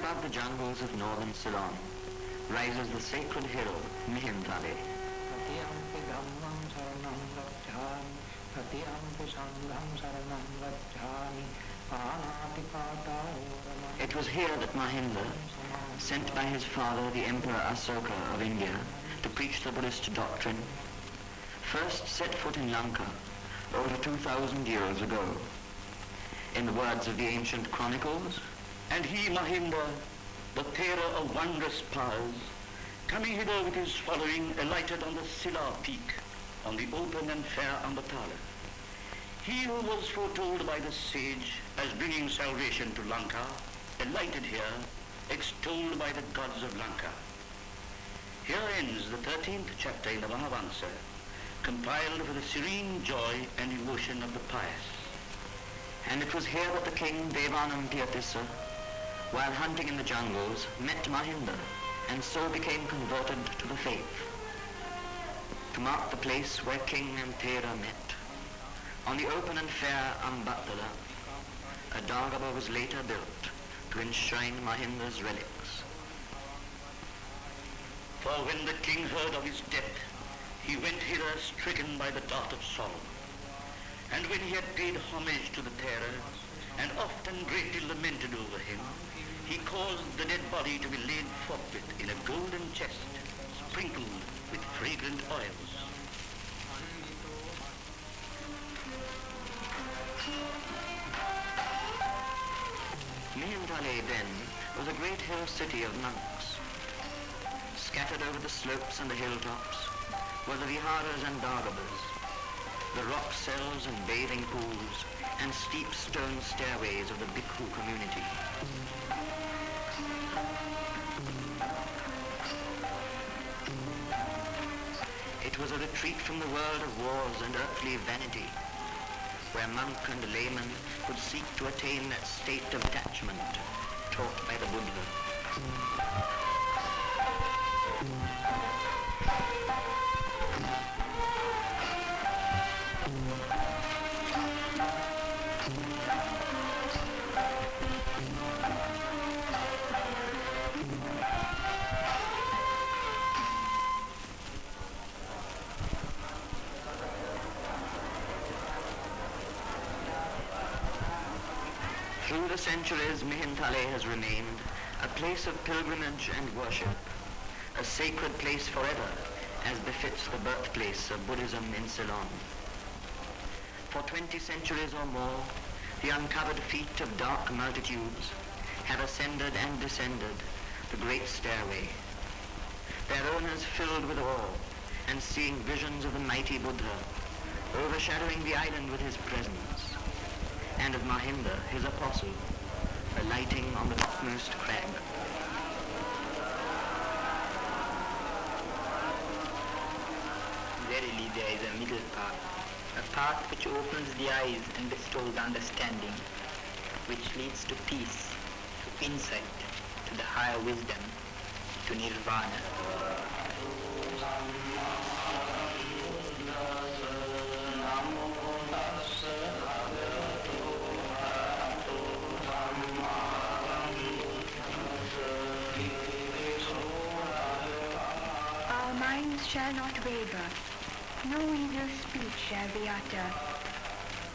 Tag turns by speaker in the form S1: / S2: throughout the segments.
S1: above the jungles of northern Ceylon rises the sacred hill Mihintale. It was here that Mahinda, sent by his father the Emperor Asoka of India to preach the Buddhist doctrine, first set foot in Lanka over 2,000 years ago. In the words of the ancient chronicles,
S2: "And he, Mahinda, the terror of wondrous powers, coming hither with his following, alighted on the Silla peak, on the open and fair Ambatala. He who was foretold by the sage as bringing salvation to Lanka, alighted here, extolled by the gods of Lanka." Here ends the 13th chapter in the Mahavansa, compiled for the serene joy and devotion of the pious.
S1: And it was here that the king Devanantiyatissa, while hunting in the jungles, met Mahinda, and so became converted to the faith. To mark the place where king and Thera met, on the open and fair Ambatala, a Dagaba was later built to enshrine Mahinda's relics.
S2: For when the king heard of his death, he went hither stricken by the dart of sorrow. And when he had paid homage to the terror, and often greatly lamented over him, he caused the dead body to be laid forthwith in a golden chest, sprinkled with fragrant oils.
S1: Mihintale then was a great hill city of monks. Scattered over the slopes and the hilltops were the viharas and dagabas, the rock cells and bathing pools, and steep stone stairways of the bhikkhu community. It was a retreat from the world of wars and earthly vanity, where monk and layman could seek to attain that state of detachment taught by the Buddha. Through the centuries, Mihintale has remained a place of pilgrimage and worship, a sacred place forever, as befits the birthplace of Buddhism in Ceylon. For 20 centuries or more, the uncovered feet of dark multitudes have ascended and descended the great stairway, their owners filled with awe and seeing visions of the mighty Buddha overshadowing the island with his presence, and of Mahinda, his apostle, alighting on the topmost crag.
S3: Verily there is a middle path, a path which opens the eyes and bestows understanding, which leads to peace, to insight, to the higher wisdom, to nirvana.
S4: Our minds shall not waver, no evil speech shall we utter.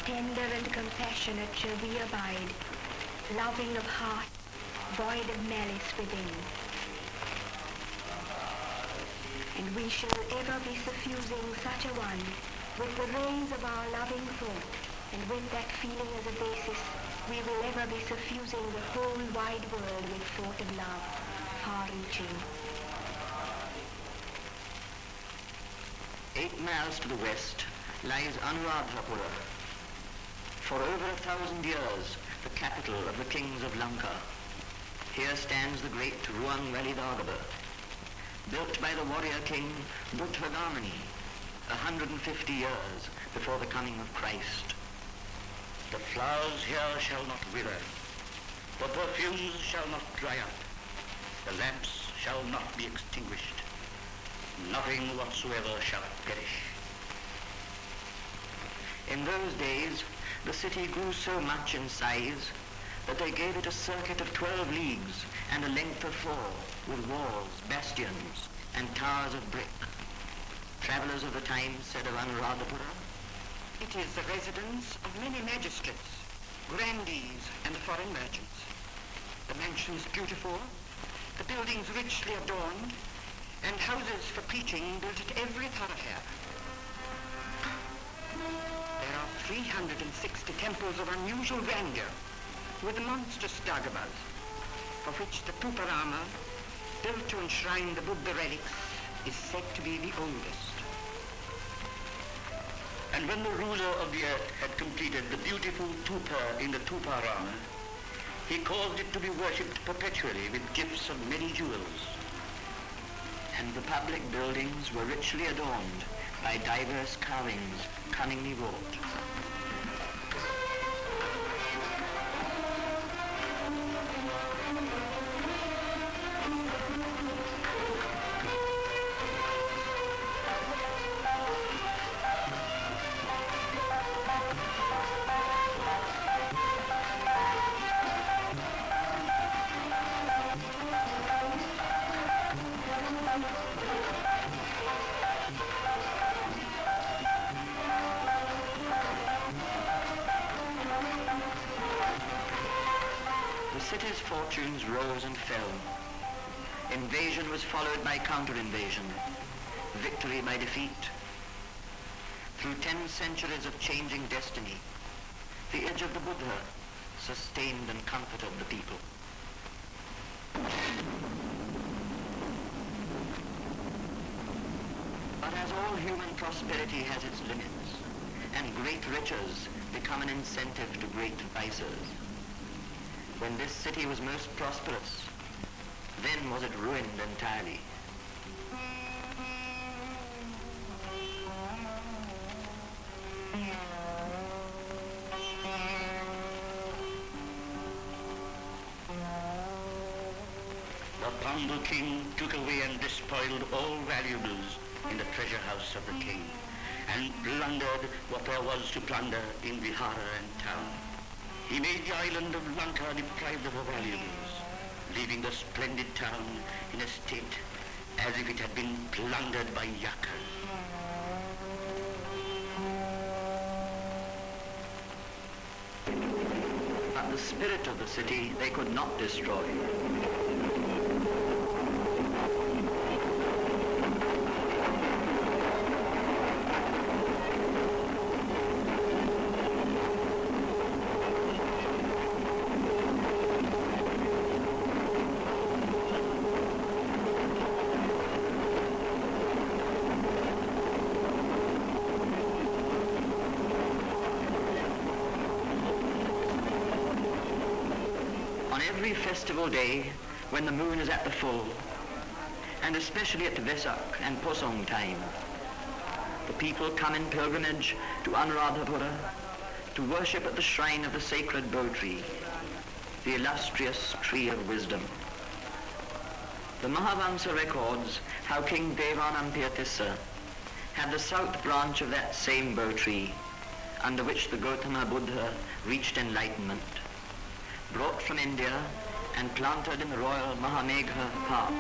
S4: Tender and compassionate shall we abide, loving of heart, void of malice within. And we shall ever be suffusing such a one with the rays of our loving thought, and with that feeling as a basis, we will ever be suffusing the whole wide world with thought of love, far-reaching.
S1: 8 miles to the west lies Anuradhapura, for over 1,000 years the capital of the kings of Lanka. Here stands the great Ruang Dagaba, built by the warrior king Buddhagamani 150 years before the coming of Christ.
S2: The flowers here shall not wither, the perfumes shall not dry up, the lamps shall not be extinguished, nothing whatsoever shall perish.
S1: In those days, the city grew so much in size that they gave it a circuit of 12 leagues and a length of 4, with walls, bastions, and towers of brick. Travellers of the time said of Anuradhapura,
S5: "It is the residence of many magistrates, grandees, and foreign merchants. The mansions beautiful, the buildings richly adorned, and houses for preaching built at every thoroughfare. There are 360 temples of unusual grandeur, with monstrous dagabas, for which the Tuparama, built to enshrine the Buddha relics, is said to be the oldest."
S2: And when the ruler of the earth had completed the beautiful Tupa in the Tuparama, he caused it to be worshipped perpetually with gifts of many jewels.
S1: And the public buildings were richly adorned by diverse carvings cunningly wrought. The city's fortunes rose and fell. Invasion was followed by counter-invasion, victory by defeat. Through 10 centuries of changing destiny, the edge of the Buddha sustained and comforted the people. But as all human prosperity has its limits, and great riches become an incentive to great vices, when this city was most prosperous, then was it ruined entirely.
S2: The Pandu king took away and despoiled all valuables in the treasure house of the king, and plundered what there was to plunder in Vihara and town. He made the island of Lanka deprived of her valuables, leaving the splendid town in a state as if it had been plundered by yakas.
S1: But the spirit of the city they could not destroy. On every festival day, when the moon is at the full, and especially at Vesak and Posong time, the people come in pilgrimage to Anuradhapura to worship at the shrine of the sacred Bo tree, the illustrious tree of wisdom. The Mahavamsa records how King Devanampiya had the south branch of that same Bo tree, under which the Gautama Buddha reached enlightenment, brought from India and planted in the royal Mahamegha Park.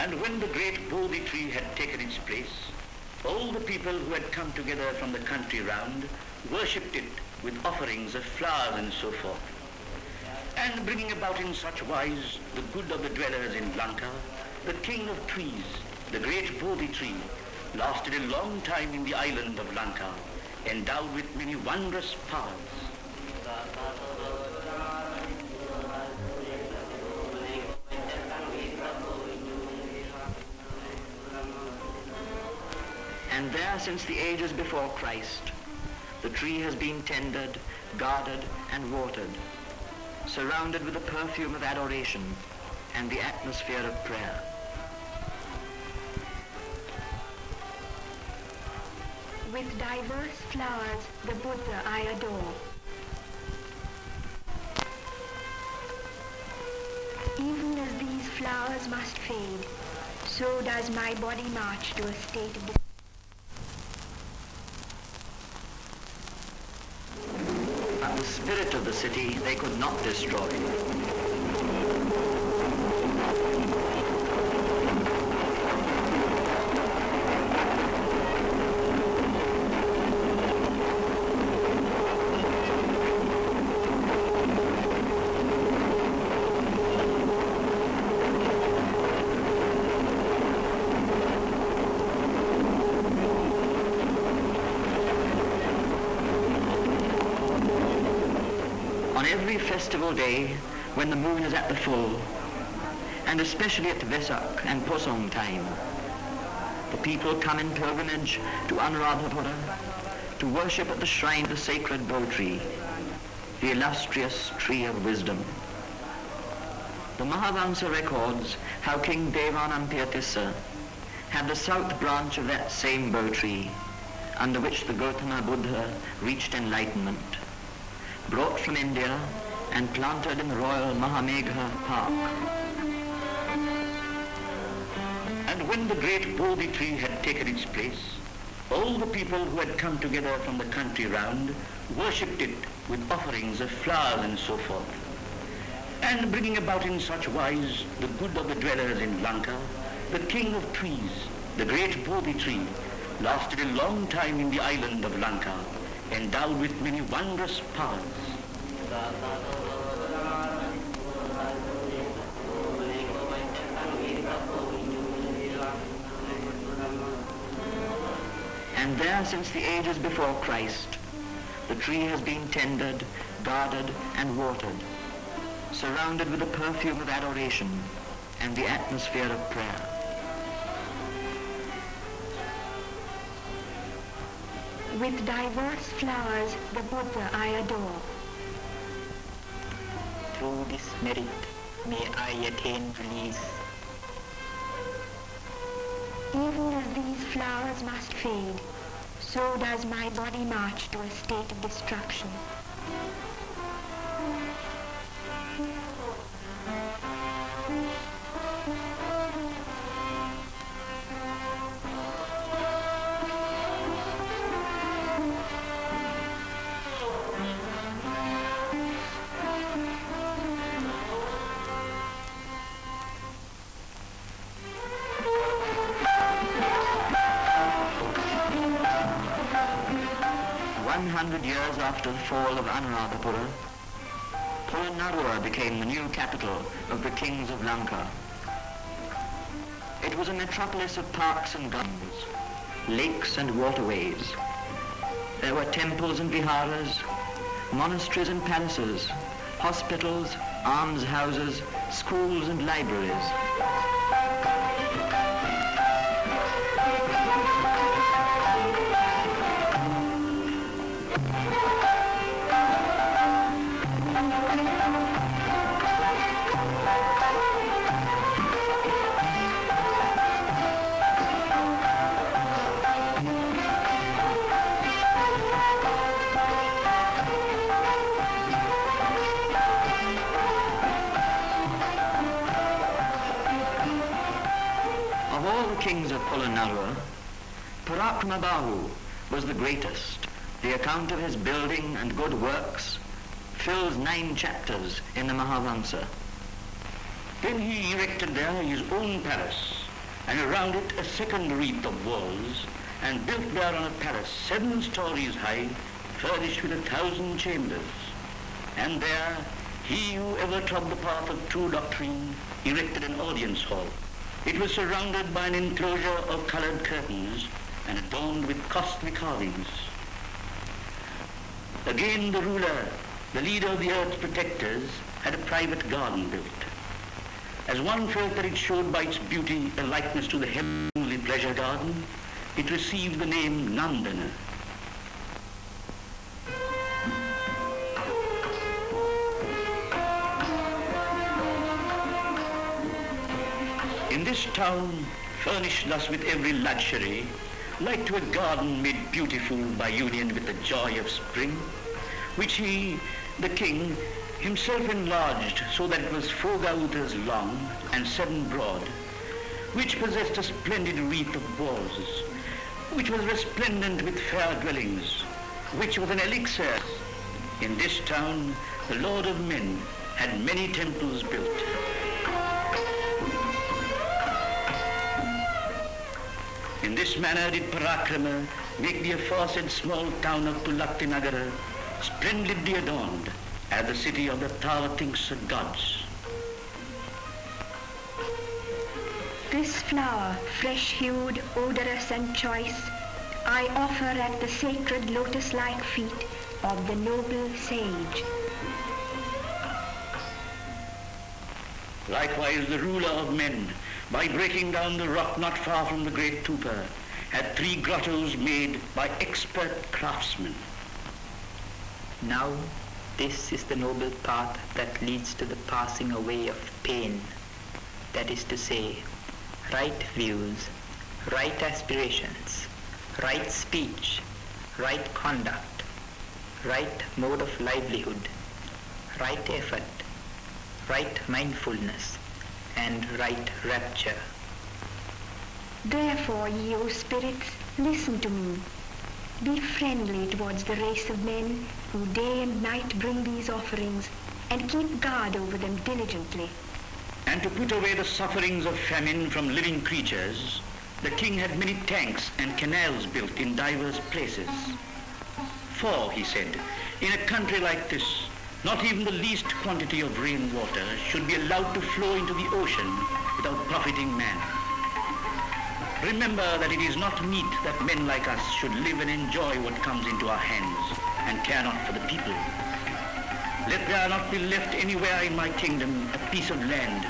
S2: And when the great Bodhi tree had taken its place, all the people who had come together from the country round worshipped it with offerings of flowers and so forth. And bringing about in such wise the good of the dwellers in Lanka, the king of trees, the great Bodhi tree, lasted a long time in the island of Lanka, endowed with many wondrous powers.
S1: And there, since the ages before Christ, the tree has been tended, guarded, and watered, surrounded with the perfume of adoration and the atmosphere of prayer.
S4: With diverse flowers, the Buddha I adore. Even as these flowers must fade, so does my body march to a state of
S1: but the spirit of the city they could not destroy. On every festival day, when the moon is at the full, and especially at Vesak and Posong time, the people come in pilgrimage to Anuradhapura to worship at the shrine of the sacred Bo tree, the illustrious tree of wisdom. The Mahavansa records how King Devanampiya had the south branch of that same Bo tree, under which the Gautama Buddha reached enlightenment, brought from India and planted in the royal Mahamegha Park.
S2: And when the great Bodhi tree had taken its place, all the people who had come together from the country round worshipped it with offerings of flowers and so forth. And bringing about in such wise the good of the dwellers in Lanka, the king of trees, the great Bodhi tree, lasted a long time in the island of Lanka, endowed with many wondrous powers.
S1: And there, since the ages before Christ, the tree has been tended, guarded, and watered, surrounded with the perfume of adoration and the atmosphere of prayer.
S4: With diverse flowers, the Buddha I adore.
S3: Through this merit, may I attain release.
S4: Even as these flowers must fade, so does my body march to a state of destruction.
S1: 100 years after the fall of Anuradhapura, Polonnaruwa became the new capital of the kings of Lanka. It was a metropolis of parks and gardens, lakes and waterways. There were temples and viharas, monasteries and palaces, hospitals, almshouses, schools and libraries. Of all the kings of Polonnaruwa, Parakramabahu was the greatest. The account of his building and good works fills 9 chapters in the Mahavansa.
S2: Then he erected there his own palace, and around it a second wreath of walls, and built there on a palace 7 stories high, furnished with 1,000 chambers. And there he who ever trod the path of true doctrine erected an audience hall. It was surrounded by an enclosure of colored curtains and adorned with costly carvings. Again the ruler, the leader of the earth's protectors, had a private garden built. As one felt that it showed by its beauty a likeness to the heavenly pleasure garden, it received the name Nandana. In this town, furnished thus with every luxury, like to a garden made beautiful by union with the joy of spring, which he, the king, himself enlarged so that it was 4 gautas long and 7 broad, which possessed a splendid wreath of walls, which was resplendent with fair dwellings, which was an elixir, In this town, the Lord of Men had many temples built. In this manner did Parakrama make the aforesaid small town of Pulaktinagara splendidly adorned as the city of the Tavatingsa gods.
S4: This flower, fresh-hued, odorous and choice, I offer at the sacred lotus-like feet of the noble sage.
S2: Likewise the ruler of men, by breaking down the rock not far from the great Tupa, had 3 grottos made by expert craftsmen.
S3: Now, this is the noble path that leads to the passing away of pain. That is to say, right views, right aspirations, right speech, right conduct, right mode of livelihood, right effort, right mindfulness, and right rapture.
S4: Therefore, ye, O spirits, listen to me. Be friendly towards the race of men who day and night bring these offerings, and keep guard over them diligently.
S2: And to put away the sufferings of famine from living creatures, the king had many tanks and canals built in diverse places. For, he said, in a country like this, not even the least quantity of rainwater should be allowed to flow into the ocean without profiting man. Remember that it is not meet that men like us should live and enjoy what comes into our hands and care not for the people. Let there not be left anywhere in my kingdom a piece of land,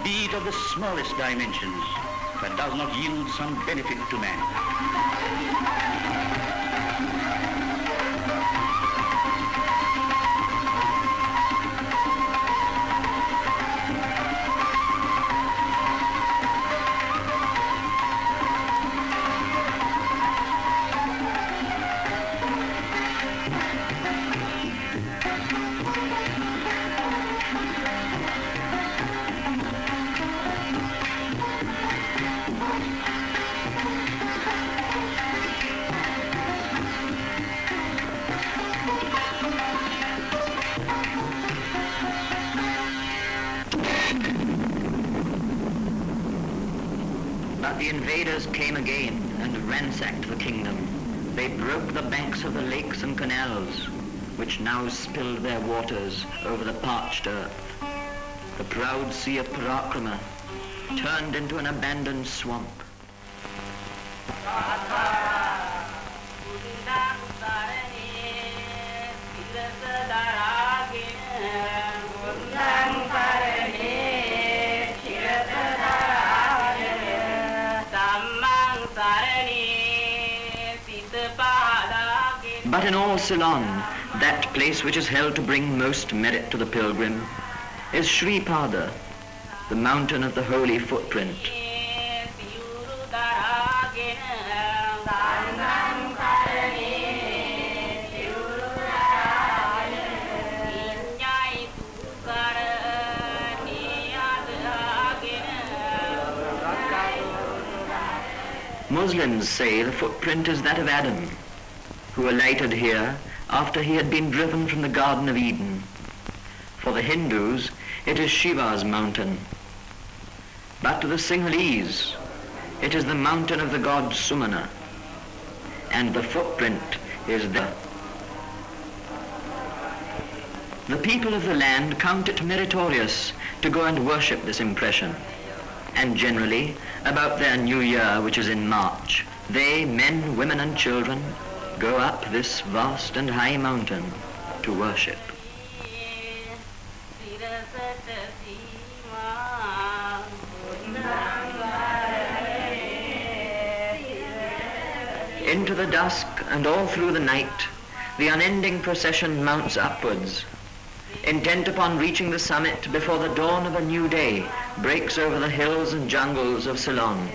S2: be it of the smallest dimensions, that does not yield some benefit to man.
S1: But the invaders came again and ransacked the kingdom. They broke the banks of the lakes and canals, which now spilled their waters over the parched earth. The proud sea of Parakrama turned into an abandoned swamp. But in all Ceylon, that place which is held to bring most merit to the pilgrim is Sri Pada, the mountain of the holy footprint. Muslims say the footprint is that of Adam, who alighted here after he had been driven from the Garden of Eden. For the Hindus, it is Shiva's mountain. But to the Sinhalese, it is the mountain of the god Sumana, and the footprint is there. The people of the land count it meritorious to go and worship this impression, and generally, about their new year, which is in March, they, men, women, and children, go up this vast and high mountain to worship. Into the dusk and all through the night, the unending procession mounts upwards, intent upon reaching the summit before the dawn of a new day breaks over the hills and jungles of Ceylon.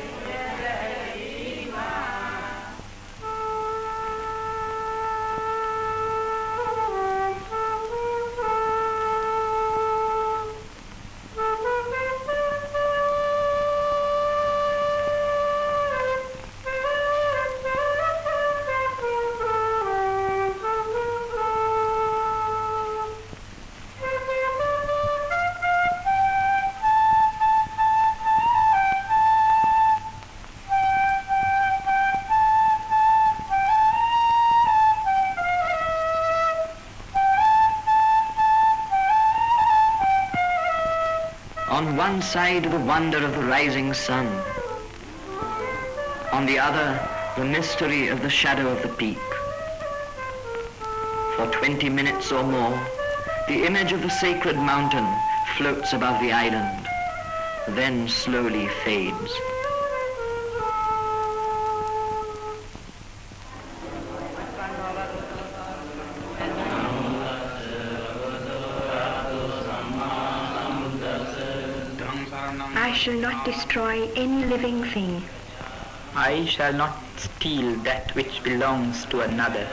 S1: On one side, the wonder of the rising sun. On the other, the mystery of the shadow of the peak. For 20 minutes or more, the image of the sacred mountain floats above the island, then slowly fades.
S4: I shall not destroy any living thing.
S3: I shall not steal that which belongs to another.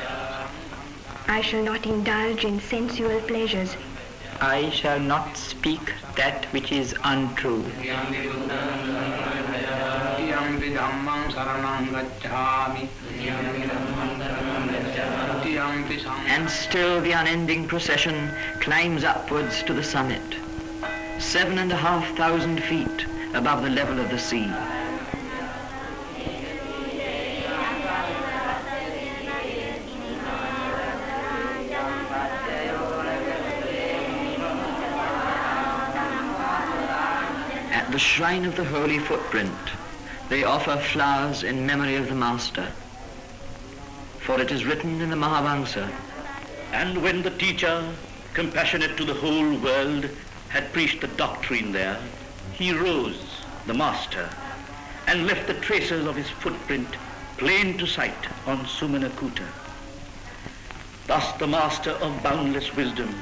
S4: I shall not indulge in sensual pleasures.
S3: I shall not speak that which is untrue.
S1: And still the unending procession climbs upwards to the summit, 7,500 feet above the level of the sea. At the shrine of the Holy Footprint, they offer flowers in memory of the Master. For it is written in the Mahavamsa,
S2: And when the teacher, compassionate to the whole world, had preached the doctrine there, he rose, the Master, and left the traces of his footprint plain to sight on Sumanakuta. Thus the Master of boundless wisdom,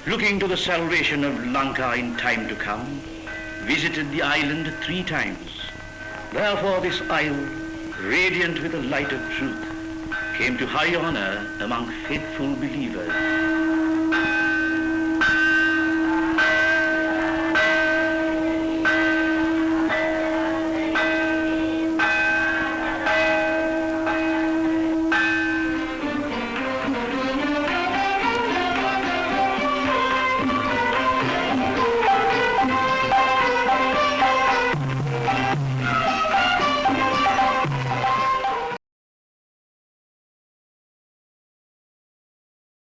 S2: looking to the salvation of Lanka in time to come, visited the island 3 times. Therefore this isle, radiant with the light of truth, came to high honor among faithful believers.